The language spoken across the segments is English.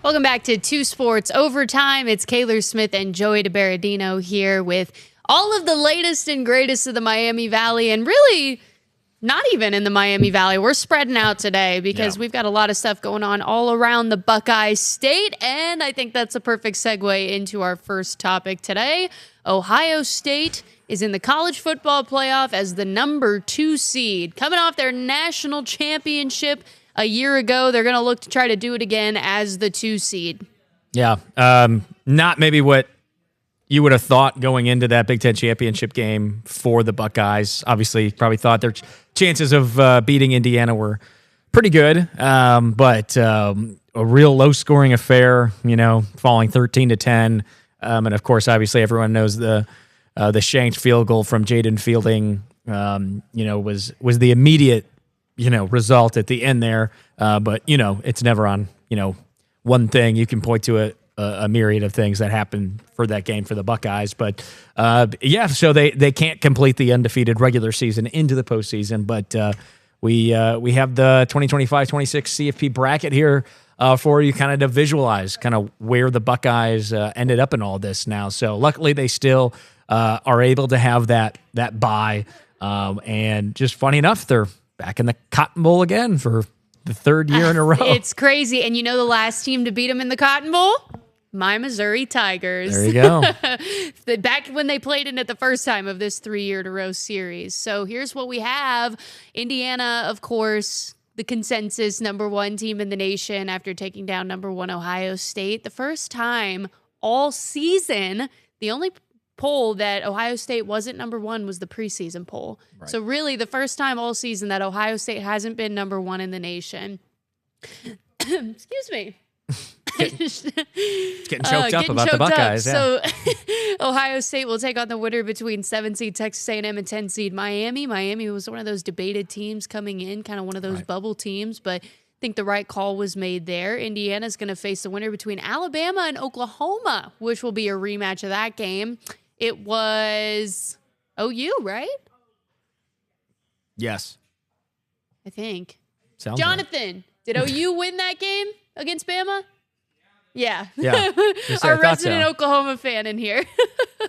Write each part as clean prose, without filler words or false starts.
Welcome back to Two Sports Overtime. It's Kayler Smith and Joey DeBaradino here with all of the latest and greatest of the Miami Valley, and really not even in the Miami Valley. We're spreading out today because we've got a lot of stuff going on all around the Buckeye State, and I think that's a perfect segue into our first topic today. Ohio State is in the college football playoff as the number 2 seed. Coming off their national championship a year ago, they're going to look to try to do it again as the 2 seed. Yeah, Not maybe what you would have thought going into that Big Ten championship game for the Buckeyes. Obviously, probably thought their chances of beating Indiana were pretty good, but a real low-scoring affair, falling 13-10. And, of course, obviously everyone knows the shanked field goal from Jaden Fielding, was the immediate, result at the end there. But, it's never on, one thing. You can point to a myriad of things that happened for that game for the Buckeyes. But, so they can't complete the undefeated regular season into the postseason. But we have the 2025-26 CFP bracket here for you kind of to visualize kind of where the Buckeyes ended up in all this now. So luckily they still are able to have that bye. And just funny enough, they're back in the Cotton Bowl again for the third year in a row. It's crazy. And the last team to beat them in the Cotton Bowl? My Missouri Tigers. There you go. Back when they played in it the first time of this 3-year-in-a-row series. So here's what we have. Indiana, of course, the consensus number 1 team in the nation after taking down number 1 Ohio State. The first time all season, the only poll that Ohio State wasn't number 1 was the preseason poll. Right. So really the first time all season that Ohio State hasn't been number 1 in the nation. Excuse me. It's getting choked up about the Buckeyes. Yeah. So Ohio State will take on the winner between 7-seed Texas A&M and 10-seed Miami. Miami was one of those debated teams coming in, kind of one of those bubble teams, but I think the right call was made there. Indiana's going to face the winner between Alabama and Oklahoma, which will be a rematch of that game. It was OU, right? Yes. I think. Sounds Jonathan, did OU win that game against Bama? Yeah. Our resident Oklahoma fan in here.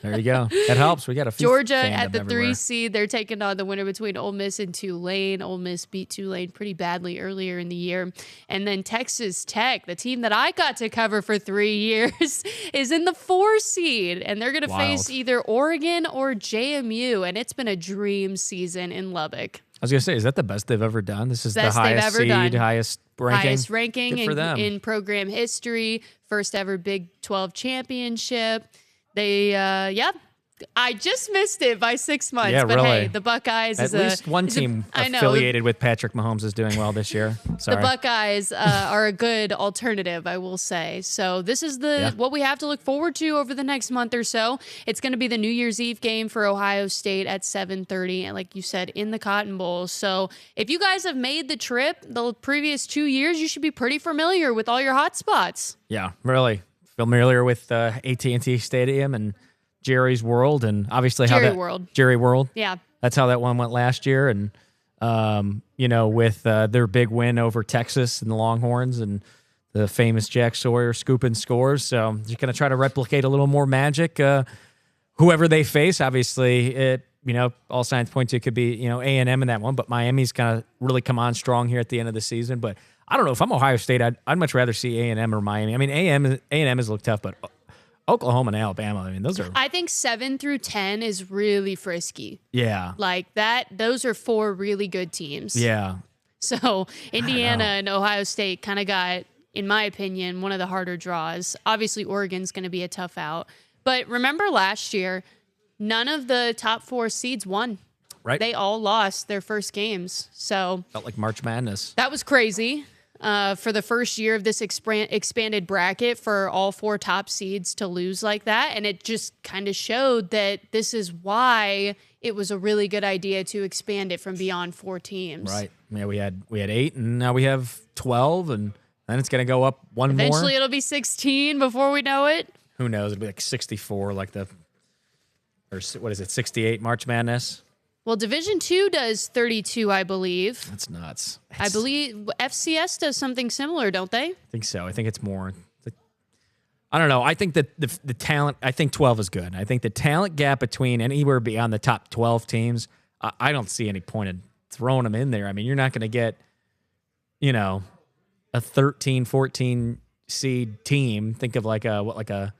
There you go. That helps. We got a few Georgia at the 3 seed. They're taking on the winner between Ole Miss and Tulane. Ole Miss beat Tulane pretty badly earlier in the year. And then Texas Tech, the team that I got to cover for 3 years, is in the 4 seed. And they're going to face either Oregon or JMU. And it's been a dream season in Lubbock. I was going to say, is that the best they've ever done? This is the highest seed, highest ranking? Highest ranking in program history. First ever Big 12 championship. They, I just missed it by 6 months. Yeah, but really. Hey, the Buckeyes At least one team affiliated with Patrick Mahomes is doing well this year. Sorry. The Buckeyes are a good alternative, I will say. So this is what we have to look forward to over the next month or so. It's going to be the New Year's Eve game for Ohio State at 7:30, and like you said, in the Cotton Bowl. So if you guys have made the trip the previous 2 years, you should be pretty familiar with all your hot spots. Yeah, really familiar with AT&T Stadium and Jerry's World, and obviously Jerry World. Yeah. That's how that one went last year. And, with their big win over Texas and the Longhorns and the famous Jack Sawyer scoop and scores. So just going to try to replicate a little more magic. Whoever they face, obviously, all signs point to it could be, A&M in that one, but Miami's kind of really come on strong here at the end of the season. But I don't know, if I'm Ohio State, I'd much rather see A&M or Miami. I mean, A&M has looked tough, but Oklahoma and Alabama, I mean, those are... I think 7 through 10 is really frisky. Yeah. Like that, those are 4 really good teams. Yeah. So Indiana and Ohio State kind of got, in my opinion, one of the harder draws. Obviously, Oregon's going to be a tough out. But remember last year, none of the top 4 seeds won. Right. They all lost their first games. So felt like March Madness. That was crazy. For the first year of this expanded bracket for all 4 top seeds to lose like that. And it just kind of showed that this is why it was a really good idea to expand it from beyond 4 teams. Right. Yeah, we had 8, and now we have 12, and then it's going to go up one more. Eventually it'll be 16 before we know it. Who knows? It'll be like 64, or what is it, 68 March Madness? Well, Division II does 32, I believe. That's nuts. I believe FCS does something similar, don't they? I think so. I think it's more. It's like I don't know. I think that the talent, I think 12 is good. I think the talent gap between anywhere beyond the top 12 teams, I don't see any point in throwing them in there. I mean, you're not going to get, a 13, 14 seed team. Think of like a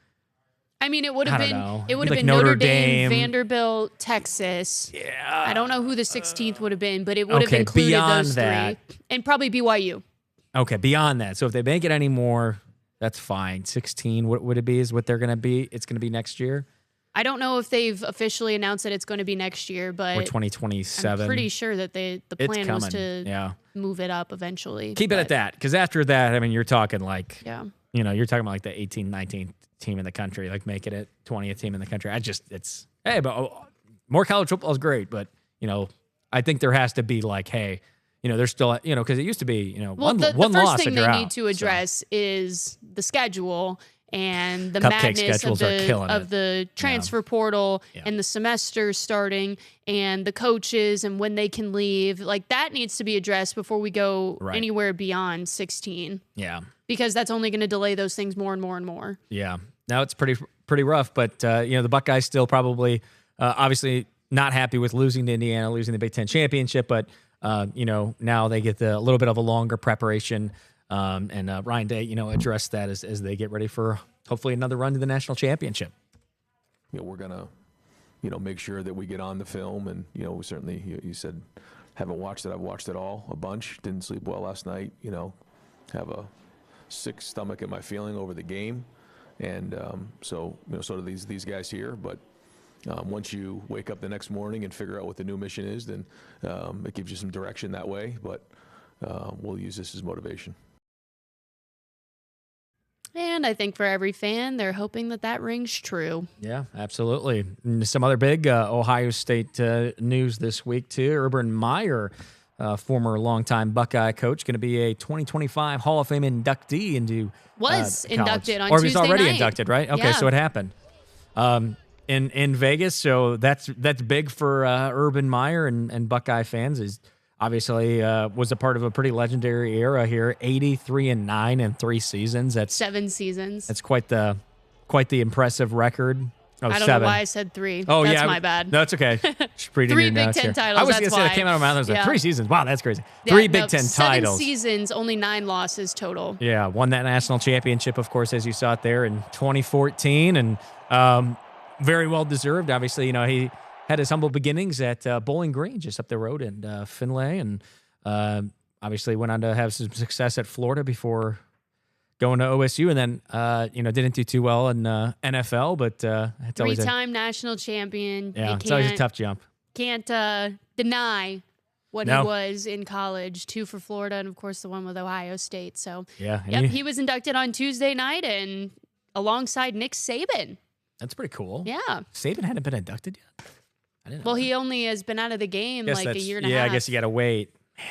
I mean, it would have been know. it would have Like been Notre Dame. Dame, Vanderbilt, Texas. Yeah. I don't know who the 16th would have been, but it would have included beyond those that. three, and probably BYU. Okay, beyond that. So if they make it any more, that's fine. 16, what would it be? Is what they're going to be? It's going to be next year? I don't know if they've officially announced that it's going to be next year, but Or 2027? I'm pretty sure that the plan was to move it up eventually. Keep it at that, because after that, I mean, you're talking like, Yeah. You're talking about like the 18, 19th team in the country, like making it 20th team in the country. But more college football is great, but, I think there has to be like, hey, there's still, because it used to be, one the loss first thing and they you're need out, to address is the schedule and the Cupcake madness schedules are killing of it. the transfer portal and the semester starting and the coaches and when they can leave. Like that needs to be addressed before we go anywhere beyond 16. Yeah. Because that's only going to delay those things more and more and more. Yeah. Now it's pretty rough, but the Buckeyes still probably obviously not happy with losing to Indiana, losing the Big Ten championship, but now they get a little bit of a longer preparation. And Ryan Day, address that as they get ready for hopefully another run to the national championship. We're gonna, make sure that we get on the film, and we certainly. You said haven't watched it. I've watched it all a bunch. Didn't sleep well last night. Have a sick stomach at my feeling over the game, and so do these guys here. But once you wake up the next morning and figure out what the new mission is, then it gives you some direction that way. But we'll use this as motivation. And I think for every fan, they're hoping that rings true. Yeah, absolutely. And some other big Ohio State news this week, too. Urban Meyer, former longtime Buckeye coach, going to be a 2025 Hall of Fame inductee into Was inducted on Tuesday. Or he was Tuesday already night. inducted, right? Okay, Yeah. so it happened. In Vegas, so that's big for Urban Meyer and Buckeye fans. Is obviously was a part of a pretty legendary era here. 83-9 in 3 seasons. That's 7 seasons. That's quite the impressive record. Oh, I don't 7. know why I said 3. Oh, that's yeah, my bad. No, it's okay. Just reading 3 your Big notes Ten here. titles, I was that's going to say that why. came out of my mouth. I was like, Yeah. 3 seasons. Wow, that's crazy. Yeah, 3 no, Big Ten 7 titles. seasons, only 9 losses total. Yeah, won that national championship, of course, as you saw it there in 2014, and very well deserved. Obviously, he had his humble beginnings at Bowling Green, just up the road in Findlay, and obviously went on to have some success at Florida before going to OSU, and then didn't do too well in NFL, but it's always 3-time national champion. yeah, You it's always a tough jump. Can't deny what No. he was in college. 2 for Florida, and of course the one with Ohio State. So Yeah, and yep, he was inducted on Tuesday night, and alongside Nick Saban. that's pretty cool. Yeah. Saban hadn't been inducted yet. I didn't know Well, that. he only has been out of the game Guess like a that's- year and a half. Yeah, I guess you got to wait. Man,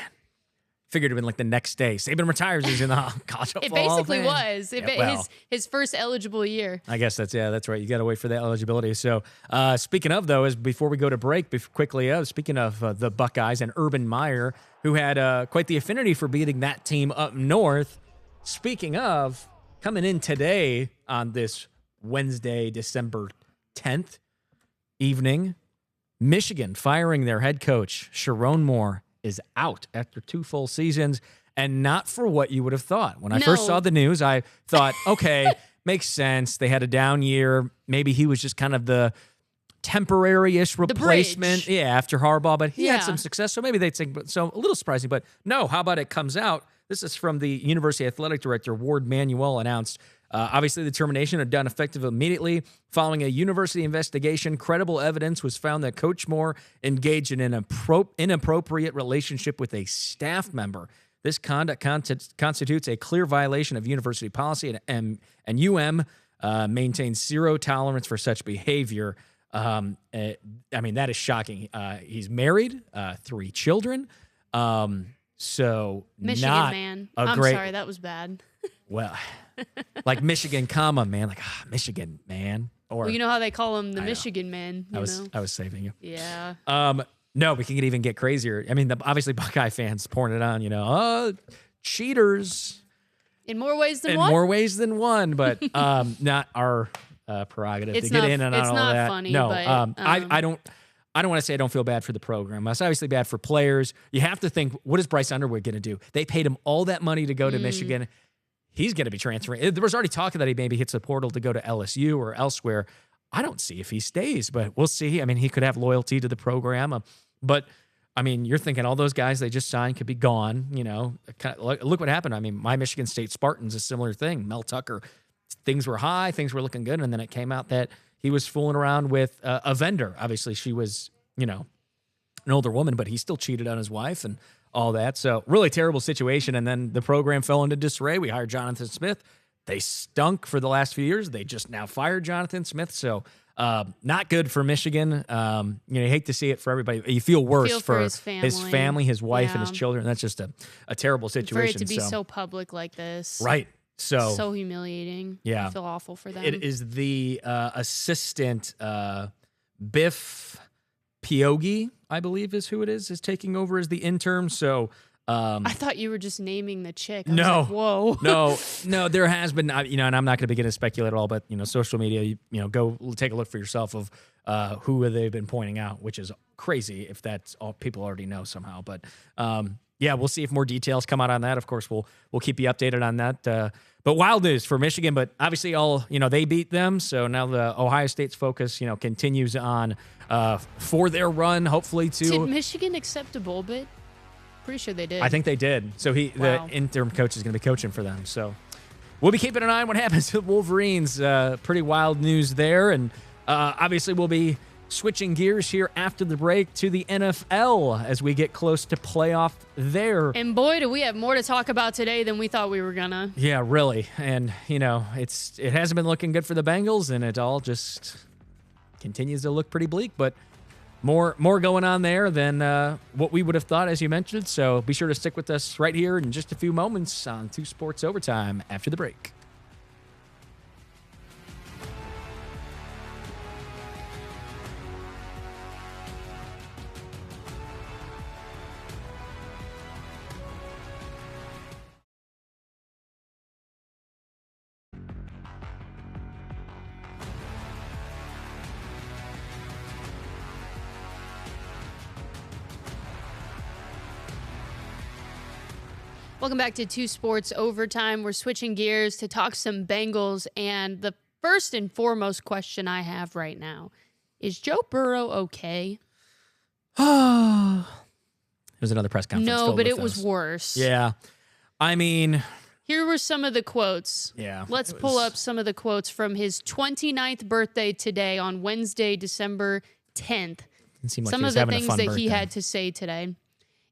figured it'd been like the next day. Saban retires. He's in the college football. It Hall of basically Fame. was. His first eligible year. I guess that's right. You got to wait for that eligibility. So, speaking of though, is before we go to break, quickly speaking of the Buckeyes and Urban Meyer, who had quite the affinity for beating that team up north. Speaking of, coming in today on this Wednesday, December 10th evening, Michigan firing their head coach, Sharon Moore, is out after 2 full seasons, and not for what you would have thought. When I first No. saw the news, I thought, okay, makes sense. They had a down year. Maybe he was just kind of the temporary-ish replacement. bridge. Yeah, after Harbaugh, but he had Yeah. some success, so maybe they'd think, so a little surprising, but no, how about it comes out? This is from the University Athletic Director, Ward Manuel, announced, obviously the termination had done effective immediately. Following a university investigation, credible evidence was found that Coach Moore engaged in an inappropriate relationship with a staff member. This conduct constitutes a clear violation of university policy, and UM maintains zero tolerance for such behavior. I mean, that is shocking. He's married, 3 children. So Michigan not man. a I'm great, sorry, that was bad. well, like Michigan, comma, man, like Michigan, man. Or Well, you know how they call him the I know. Michigan man. You know? I was saving you. Yeah. No, we can even get crazier. I mean, obviously Buckeye fans pouring it on, cheaters. In more ways than in one? more ways than one, but not our prerogative It's to get not- in and it's all not of that. funny, No, but, I don't. I don't want to say I don't feel bad for the program. It's obviously bad for players. You have to think, what is Bryce Underwood going to do? They paid him all that money to go to Michigan. He's going to be transferring. There was already talk that he maybe hits the portal to go to LSU or elsewhere. I don't see if he stays, but we'll see. I mean, he could have loyalty to the program. But, I mean, you're thinking all those guys they just signed could be gone. You know, look what happened. I mean, my Michigan State Spartans, a similar thing. Mel Tucker, things were high, things were looking good, and then it came out that he was fooling around with a vendor. Obviously, she was, you know, an older woman, but he still cheated on his wife and all that. So really terrible situation. And then the program fell into disarray. We hired Jonathan Smith. They stunk for the last few years. They just now fired Jonathan Smith. So not good for Michigan. You know, you hate to see it for everybody. You feel worse for his family, his wife, and Yeah. his children. That's just a terrible For situation. it to be so public like this. Right. So humiliating. Yeah. I feel awful for them. It is the assistant Biff Piogi, I believe is who it is taking over as the interim. So I thought you were just naming the chick. I was no, like, whoa. no, there has been, you know, and I'm not going to begin to speculate at all, but, you know, social media, you know, go take a look for yourself of who they've been pointing out, which is crazy if that's all people already know somehow. But yeah, we'll see if more details come out on that. Of course, we'll keep you updated on that. But wild news for Michigan, but obviously they beat them. So now the Ohio State's focus, you know, continues on for their run, hopefully to. Did Michigan accept a bowl bid? Pretty sure they did. I think they did. So the interim coach is going to be coaching for them. So we'll be keeping an eye on what happens with Wolverines. Pretty wild news there. And obviously we'll be switching gears here after the break to the NFL as we get close to playoff there. And boy, do we have more to talk about today than we thought we were gonna. Yeah, really. And, you know, it hasn't been looking good for the Bengals, and it all just continues to look pretty bleak. But more going on there than what we would have thought, as you mentioned. So be sure to stick with us right here in just a few moments on 2 Sports Overtime after the break. Welcome back to 2 Sports Overtime. We're switching gears to talk some Bengals. And the first and foremost question I have right now is Joe Burrow okay? There's another press conference. No, filled but with it was those. worse. Yeah. I mean, Here were some of the quotes. Yeah, Let's it pull was- up some of the quotes from his 29th birthday today on Wednesday, December 10th. it seemed like Some he of was the having a things fun that birthday. he had to say today.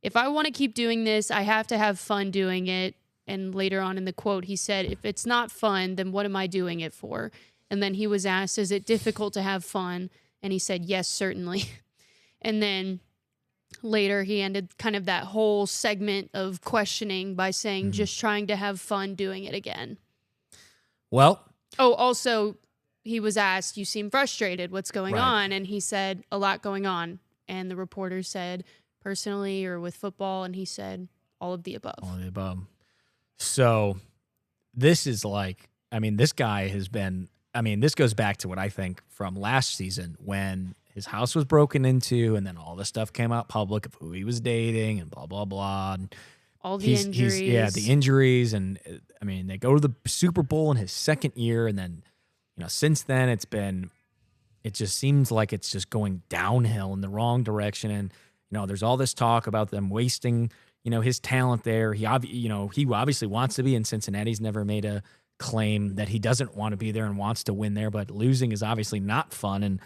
If I want to keep doing this, I have to have fun doing it. And later on in the quote, he said, if it's not fun, then what am I doing it for? And then he was asked, is it difficult to have fun? And he said, yes, certainly. And then later he ended kind of that whole segment of questioning by saying, just trying to have fun doing it again. Well, Oh, also, he was asked, you seem frustrated. What's going Right. on? And he said, a lot going on. And the reporter said, personally or with football? And he said, all of the above. all of the above. So this is like, I mean, this guy has been, I mean, this goes back to what I think from last season when his house was broken into and then all the stuff came out public of who he was dating and blah, blah, blah. And All the injuries. yeah, the injuries. And I mean, they go to the Super Bowl in his second year. And then, you know, since then it just seems like it's just going downhill in the wrong direction. And, you know, there's all this talk about them wasting, you know, his talent there. He obviously wants to be in Cincinnati. He's never made a claim that he doesn't want to be there and wants to win there, but losing is obviously not fun. And,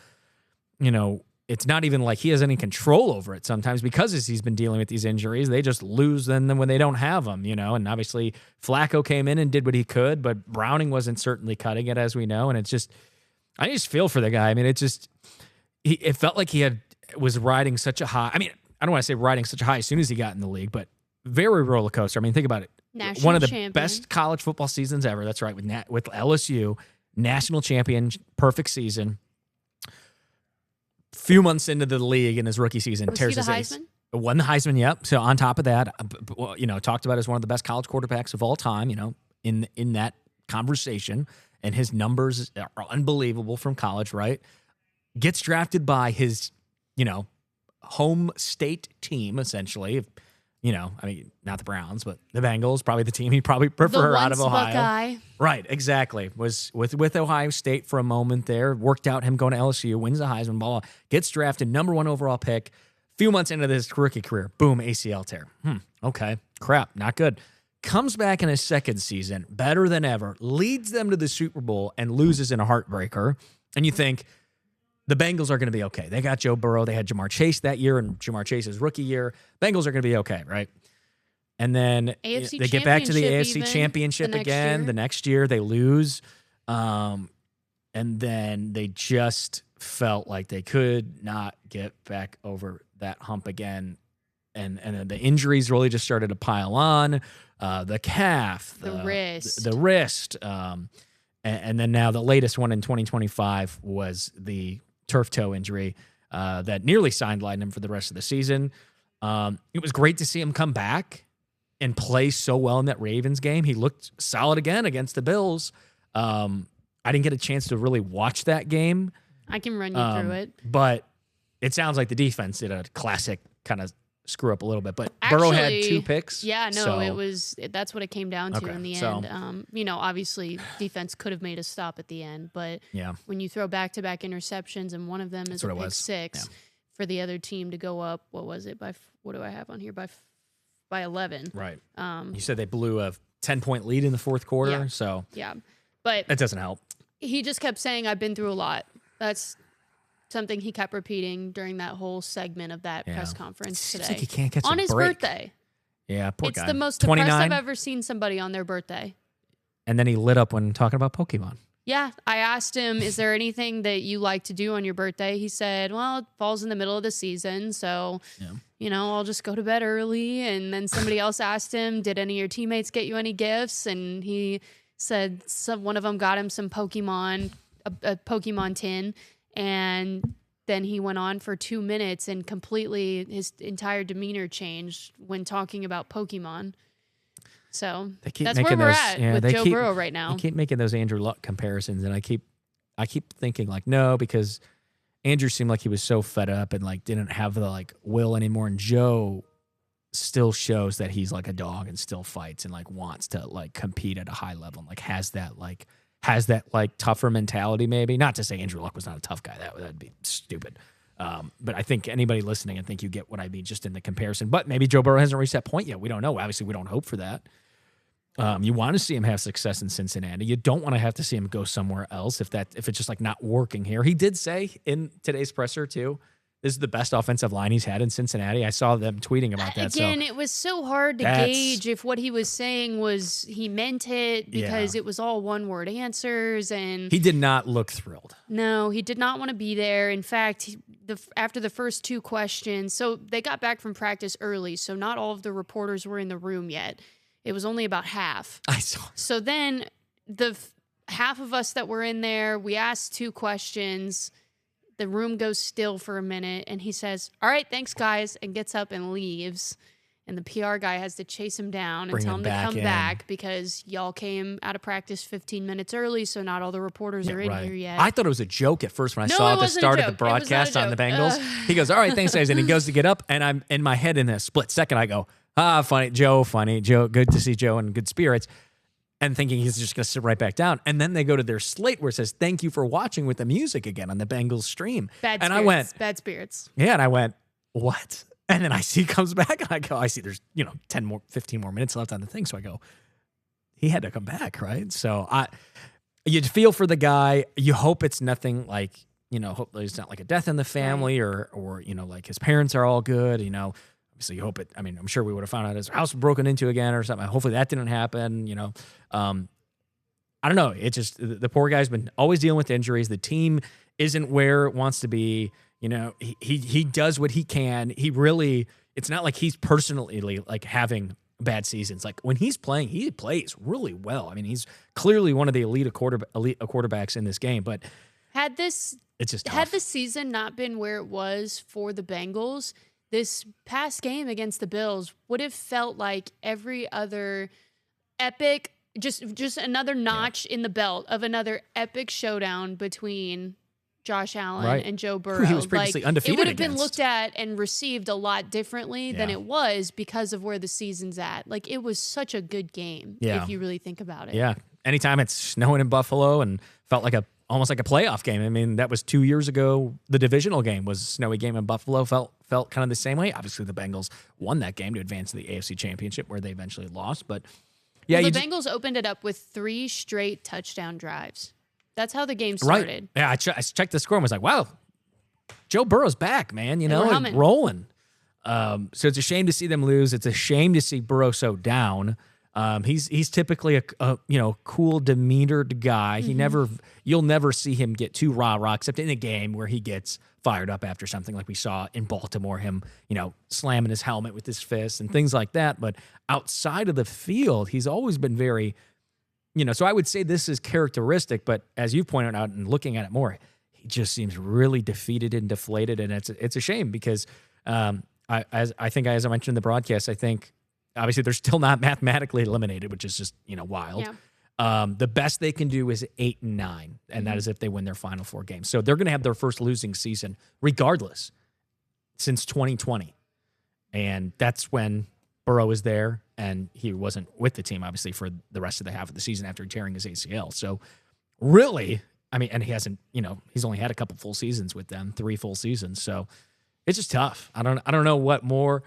you know, it's not even like he has any control over it sometimes because as he's been dealing with these injuries, they just lose then when they don't have them, you know. And obviously Flacco came in and did what he could, but Browning wasn't certainly cutting it, as we know. And it's just, I just feel for the guy. I mean, it felt like he was riding such a high. I mean, I don't want to say riding such a high as soon as he got in the league, but very roller coaster. I mean, think about it. National One of the champion. best college football seasons ever. That's right. With LSU, national champion, perfect season. Few months into the league in his rookie season, Was tears he the his Heisman? Won the Heisman, yep. So on top of that, you know, talked about as one of the best college quarterbacks of all time. You know, in that conversation, and his numbers are unbelievable from college, right? Gets drafted by his, home state team, essentially. I mean, not the Browns, but the Bengals, probably the team he'd probably prefer out of Ohio. Buckeye. Right, exactly. Was with Ohio State for a moment there, worked out him going to LSU, wins the Heisman ball, gets drafted number 1 overall pick. Few months into this rookie career, boom, ACL tear. Okay, crap, not good. Comes back in his second season, better than ever, leads them to the Super Bowl and loses in a heartbreaker. And you think, the Bengals are going to be okay. They got Joe Burrow. They had Jamar Chase that year, and Jamar Chase's rookie year. Bengals are going to be okay, right? And then they get back to the AFC Championship again. The next year, they lose. And then they just felt like they could not get back over that hump again. And then the injuries really just started to pile on. The calf. The wrist. The wrist. And then now the latest one in 2025 was the turf toe injury that nearly sidelined him for the rest of the season. It was great to see him come back and play so well in that Ravens game. He looked solid again against the Bills. I didn't get a chance to really watch that game. I can run you through it. But it sounds like the defense did a classic kind of screw up a little bit. But Actually, Burrow had 2 picks. Yeah, no, so. that's what it came down to in the end. Obviously defense could have made a stop at the end, but when you throw back-to-back interceptions and one of them is a pick 6 for the other team to go up, what was it what do I have on here? By 11. Right. You said they blew a 10-point lead in the fourth quarter, so but that doesn't help. He just kept saying, I've been through a lot. That's something he kept repeating during that whole segment of that press conference today. It's like he can't catch on a his break. birthday. Yeah, poor guy. It's the most 29? depressed I've ever seen somebody on their birthday. And then he lit up when talking about Pokemon. Yeah, I asked him, is there anything that you like to do on your birthday? He said, well, it falls in the middle of the season, so, I'll just go to bed early. And then somebody else asked him, did any of your teammates get you any gifts? And he said one of them got him some Pokemon, a Pokemon tin, and then he went on for 2 minutes and completely his entire demeanor changed when talking about Pokemon. So that's where we're at with Joe Burrow right now. They keep making those Andrew Luck comparisons, and I keep thinking like, no, because Andrew seemed like he was so fed up and like didn't have the like will anymore, and Joe still shows that he's like a dog and still fights and like wants to like compete at a high level and like has that tougher mentality. Maybe not to say Andrew Luck was not a tough guy. That'd be stupid. But I think anybody listening, I think you get what I mean just in the comparison. But maybe Joe Burrow hasn't reached that point yet. We don't know. Obviously, we don't hope for that. You want to see him have success in Cincinnati. You don't want to have to see him go somewhere else if it's just like not working here. He did say in today's presser too, this is the best offensive line he's had in Cincinnati. I saw them tweeting about that. Again, it was so hard to gauge if what he was saying was he meant it because it was all one-word answers. And he did not look thrilled. No, he did not want to be there. In fact, after the first 2 questions, so they got back from practice early, so not all of the reporters were in the room yet. It was only about half. I saw. So then the half of us that were in there, we asked 2 questions. The room goes still for a minute, and he says, all right, thanks, guys, and gets up and leaves. And the PR guy has to chase him down and tell him to come back because y'all came out of practice 15 minutes early, so not all the reporters are in here yet. I thought it was a joke at first when I saw at the start of the broadcast on the Bengals. He goes, all right, thanks, guys. And he goes to get up, and I'm in my head in a split second. I go, funny, Joe, good to see Joe in good spirits. And thinking he's just going to sit right back down. And then they go to their slate where it says, thank you for watching with the music again on the Bengals stream. Bad spirits. Yeah, and I went, what? And then I see he comes back, and I go, I see there's 15 more minutes left on the thing. So I go, he had to come back, right? So you feel for the guy. You hope it's nothing like, hopefully it's not like a death in the family or like his parents are all good, Obviously, you hope it. I mean, I'm sure we would have found out his house was broken into again or something. Hopefully, that didn't happen. I don't know. It just the poor guy's been always dealing with injuries. The team isn't where it wants to be. He does what he can. He really. It's not like he's personally like having bad seasons. Like when he's playing, he plays really well. I mean, he's clearly one of the elite quarterbacks in this game. But had the season not been where it was for the Bengals, this past game against the Bills would have felt like every other epic just another notch in the belt of another epic showdown between Josh Allen and Joe Burrow. He was previously undefeated. It would have been against. looked at and received a lot differently than it was because of where the season's at. Like, it was such a good game if you really think about it. Yeah. Anytime it's snowing in Buffalo and felt like almost like a playoff game. I mean, that was 2 years ago. The divisional game was a snowy game in Buffalo. Felt kind of the same way. Obviously, the Bengals won that game to advance to the AFC Championship, where they eventually lost. But yeah, the Bengals opened it up with 3 straight touchdown drives. That's how the game started. Right. Yeah, I checked the score and was like, wow, Joe Burrow's back, man. Humming. Rolling. So it's a shame to see them lose. It's a shame to see Burrow so down. He's typically a cool, demeanored guy. You'll never see him get too rah-rah, except in a game where he gets fired up after something like we saw in Baltimore, him, slamming his helmet with his fists and things like that. But outside of the field, he's always been very, so I would say this is characteristic, but as you pointed out and looking at it more, he just seems really defeated and deflated. And it's a shame because as I mentioned in the broadcast, I think obviously they're still not mathematically eliminated, which is just, wild. Yeah. The best they can do is 8-9, and that is if they win their final 4 games. So they're going to have their first losing season regardless since 2020. And that's when Burrow was there, and he wasn't with the team, obviously, for the rest of the half of the season after tearing his ACL. So really, and he hasn't, he's only had a couple full seasons with them, 3 full seasons. So it's just tough. I don't know what more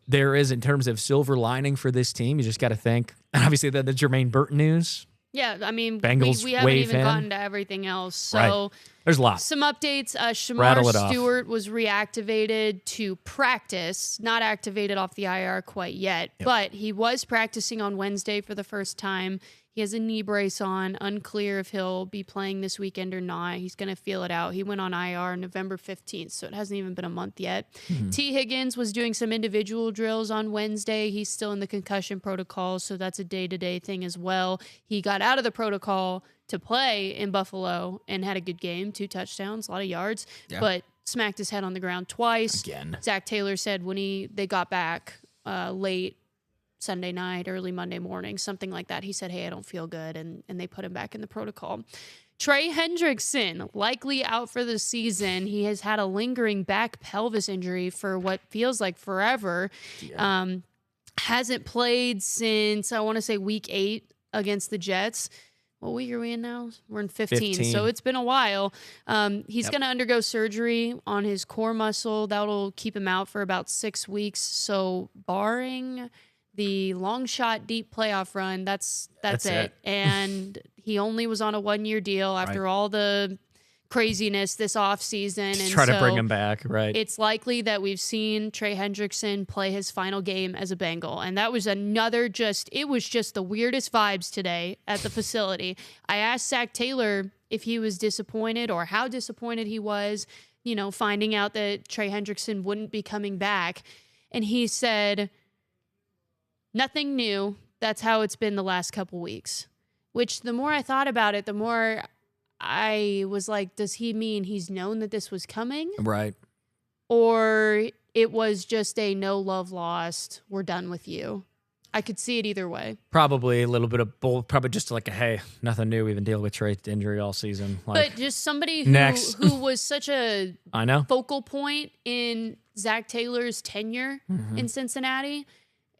there is in terms of silver lining for this team. You just got to think. And obviously, the Jermaine Burton news. Yeah, Bengals we haven't wave even in. gotten to everything else. So right. There's a lot. Some updates. Rattle Shamar it off. Stewart was reactivated to practice, not activated off the IR quite yet, but he was practicing on Wednesday for the first time. He has a knee brace on. Unclear if he'll be playing this weekend or not. He's going to feel it out. He went on IR November 15th, so it hasn't even been a month yet. T. Higgins was doing some individual drills on Wednesday. He's still in the concussion protocol, so that's a day-to-day thing as well. He got out of the protocol to play in Buffalo and had a good game, 2 touchdowns, a lot of yards, but smacked his head on the ground twice. Again. Zach Taylor said when they got back late Sunday night, early Monday morning, something like that, he said, hey, I don't feel good, and they put him back in the protocol. Trey Hendrickson, likely out for the season. He has had a lingering back pelvis injury for what feels like forever. Yeah. Hasn't played since, I want to say, week 8 against the Jets. What week are we in now? We're in 15. So it's been a while. He's going to undergo surgery on his core muscle. That'll keep him out for about 6 weeks. So barring the long shot deep playoff run, that's it. And he only was on a 1-year deal after all the craziness this offseason. And try to bring him back, right? It's likely that we've seen Trey Hendrickson play his final game as a Bengal. And that was it was just the weirdest vibes today at the facility. I asked Zach Taylor if he was disappointed or how disappointed he was, finding out that Trey Hendrickson wouldn't be coming back. And he said, nothing new. That's how it's been the last couple weeks. Which the more I thought about it, the more I was like, does he mean he's known that this was coming? Right. Or it was just a no love lost, we're done with you. I could see it either way. Probably a little bit of both. Probably just like hey, nothing new. We've been dealing with Trey's injury all season. But just somebody next. who was such a I know focal point in Zach Taylor's tenure in Cincinnati.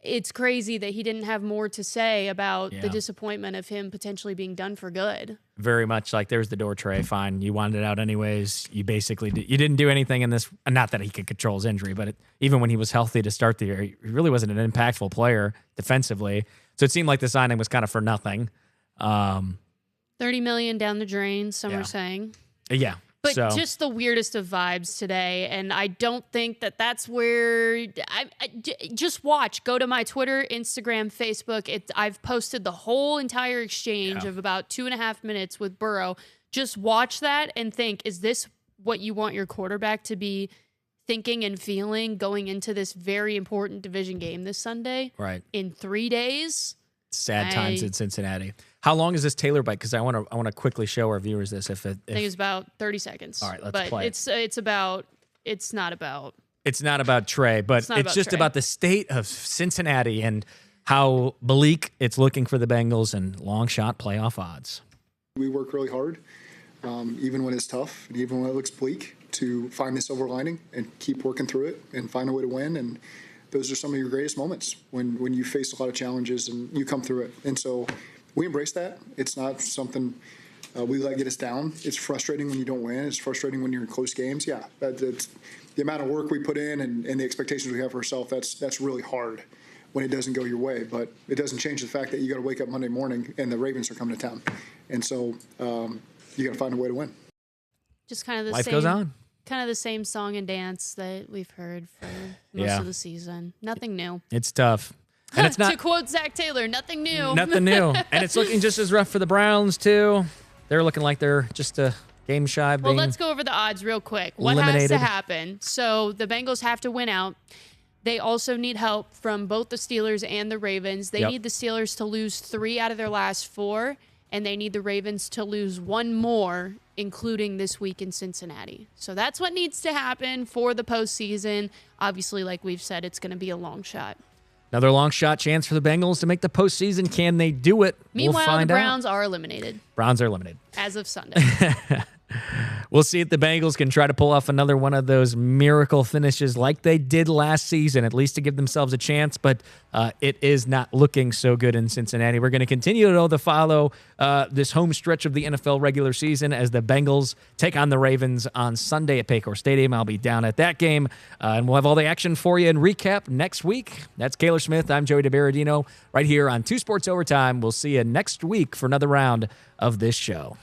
It's crazy that he didn't have more to say about the disappointment of him potentially being done for good. Very much like there's the door, Trey. Fine, you wanted it out anyways. You basically you didn't do anything in this. Not that he could control his injury, but even when he was healthy to start the year, he really wasn't an impactful player defensively. So it seemed like the signing was kind of for nothing. $30 million down the drain. Some are saying. Yeah. But just the weirdest of vibes today. And I don't think that that's where just watch, go to my Twitter, Instagram, Facebook. I've posted the whole entire exchange of about 2.5 minutes with Burrow. Just watch that and think, is this what you want your quarterback to be thinking and feeling going into this very important division game this Sunday? Right. In 3 days? Sad times in Cincinnati. How long is this Taylor bite? Because I want to quickly show our viewers this. I think it's about 30 seconds. All right, let's play. It's not about Trey, but it's just Trey. about the state of Cincinnati and how bleak it's looking for the Bengals and long shot playoff odds. We work really hard, even when it's tough and even when it looks bleak, to find the silver lining and keep working through it and find a way to win. And those are some of your greatest moments when you face a lot of challenges and you come through it. And so we embrace that. It's not something we let get us down. It's frustrating when you don't win. It's frustrating when you're in close games. Yeah, that's the amount of work we put in and the expectations we have for ourselves. That's really hard when it doesn't go your way. But it doesn't change the fact that you got to wake up Monday morning and the Ravens are coming to town. And so you got to find a way to win. Just kind of the Life same. goes on. Kind of the same song and dance that we've heard for most of the season. Nothing new. It's tough. And it's not to quote Zach Taylor, nothing new. nothing new. And it's looking just as rough for the Browns, too. They're looking like they're just a game shy of Well, being let's go over the odds real quick. What eliminated. has to happen? So the Bengals have to win out. They also need help from both the Steelers and the Ravens. They need the Steelers to lose 3 out of their last 4, and they need the Ravens to lose 1 more, including this week in Cincinnati. So that's what needs to happen for the postseason. Obviously, like we've said, it's going to be a long shot. Another long shot chance for the Bengals to make the postseason. Can they do it? Meanwhile, we'll find the Browns are eliminated. Browns are eliminated. As of Sunday. We'll see if the Bengals can try to pull off another one of those miracle finishes like they did last season, at least to give themselves a chance, but it is not looking so good in Cincinnati. We're going to continue to follow this home stretch of the NFL regular season as the Bengals take on the Ravens on Sunday at Paycor Stadium. I'll be down at that game, and we'll have all the action for you and recap next week. That's Kayler Smith. I'm Joey DiBaradino right here on 2 Sports Overtime. We'll see you next week for another round of this show.